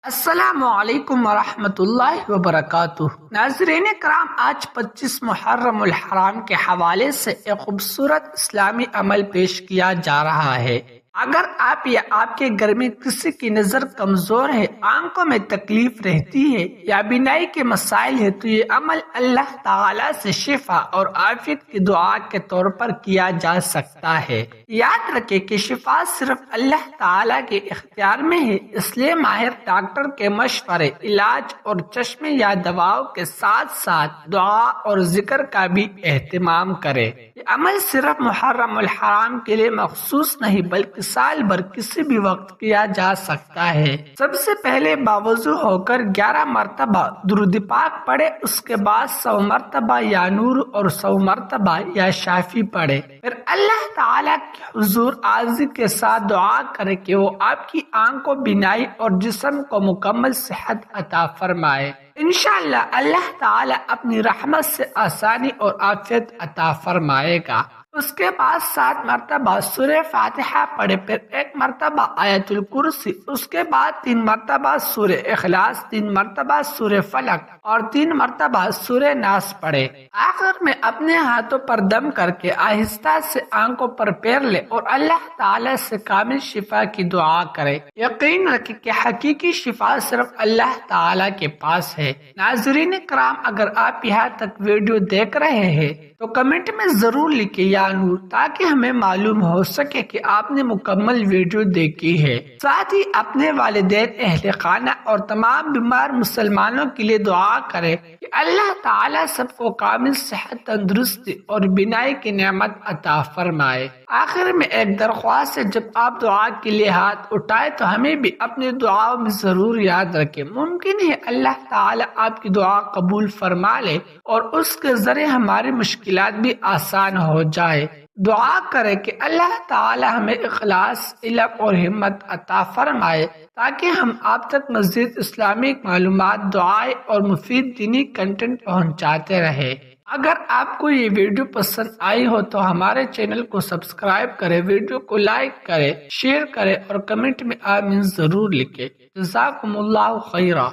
السلام علیکم ورحمۃ اللہ وبرکاتہ۔ ناظرین کرام، آج 25 محرم الحرام کے حوالے سے ایک خوبصورت اسلامی عمل پیش کیا جا رہا ہے۔ اگر آپ یا آپ کے گھر میں کسی کی نظر کمزور ہے، آنکھوں میں تکلیف رہتی ہے یا بینائی کے مسائل ہے تو یہ عمل اللہ تعالیٰ سے شفا اور عافیت کی دعا کے طور پر کیا جا سکتا ہے۔ یاد رکھیں کہ شفا صرف اللہ تعالیٰ کے اختیار میں ہے، اس لیے ماہر ڈاکٹر کے مشورے، علاج اور چشمے یا دواؤں کے ساتھ ساتھ دعا اور ذکر کا بھی اہتمام کریں۔ یہ عمل صرف محرم الحرام کے لیے مخصوص نہیں بلکہ سال بھر کسی بھی وقت کیا جا سکتا ہے۔ سب سے پہلے باوضو ہو کر 11 مرتبہ درود پاک پڑھے، اس کے بعد 100 مرتبہ یا نور اور 100 مرتبہ یا شافی پڑھے، پھر اللہ تعالیٰ کے حضور عاجزی کے ساتھ دعا کرے کہ وہ آپ کی آنکھوں، بینائی اور جسم کو مکمل صحت عطا فرمائے۔ انشاءاللہ اللہ تعالیٰ اپنی رحمت سے آسانی اور عافیت عطا فرمائے گا۔ اس کے بعد 7 مرتبہ سورہ فاتحہ پڑھے، پھر 1 مرتبہ آیت الکرسی، اس کے بعد 3 مرتبہ سورہ اخلاص، 3 مرتبہ سورہ فلق اور 3 مرتبہ سورہ ناس پڑھے۔ آخر میں اپنے ہاتھوں پر دم کر کے آہستہ سے آنکھوں پر پیر لے اور اللہ تعالیٰ سے کامل شفا کی دعا کرے۔ یقین رکھیں کہ حقیقی شفا صرف اللہ تعالیٰ کے پاس ہے۔ ناظرین کرام، اگر آپ یہاں تک ویڈیو دیکھ رہے ہیں تو کمنٹ میں ضرور لکھیں یا نور، تاکہ ہمیں معلوم ہو سکے کہ آپ نے مکمل ویڈیو دیکھی ہے۔ ساتھ ہی اپنے والدین، اہل خانہ اور تمام بیمار مسلمانوں کے لیے دعا کریں کہ اللہ تعالیٰ سب کو کامل صحت، تندرستی اور بینائی کی نعمت عطا فرمائے۔ آخر میں ایک درخواست ہے، جب آپ دعا کے لیے ہاتھ اٹھائے تو ہمیں بھی اپنی دعاؤں میں ضرور یاد رکھیں۔ ممکن ہے اللہ تعالیٰ آپ کی دعا قبول فرما لے اور اس کے ذریعے ہماری مشکلات بھی آسان ہو جائے۔ دعا کرے کہ اللہ تعالی ہمیں اخلاص، علم اور ہمت عطا فرمائے تاکہ ہم آپ تک مزید اسلامی معلومات، دعائیں اور مفید دینی کنٹینٹ پہنچاتے رہے۔ اگر آپ کو یہ ویڈیو پسند آئی ہو تو ہمارے چینل کو سبسکرائب کریں، ویڈیو کو لائک کریں، شیئر کریں اور کمنٹ میں آمین ضرور لکھیں۔ جزاکم اللہ خیرا۔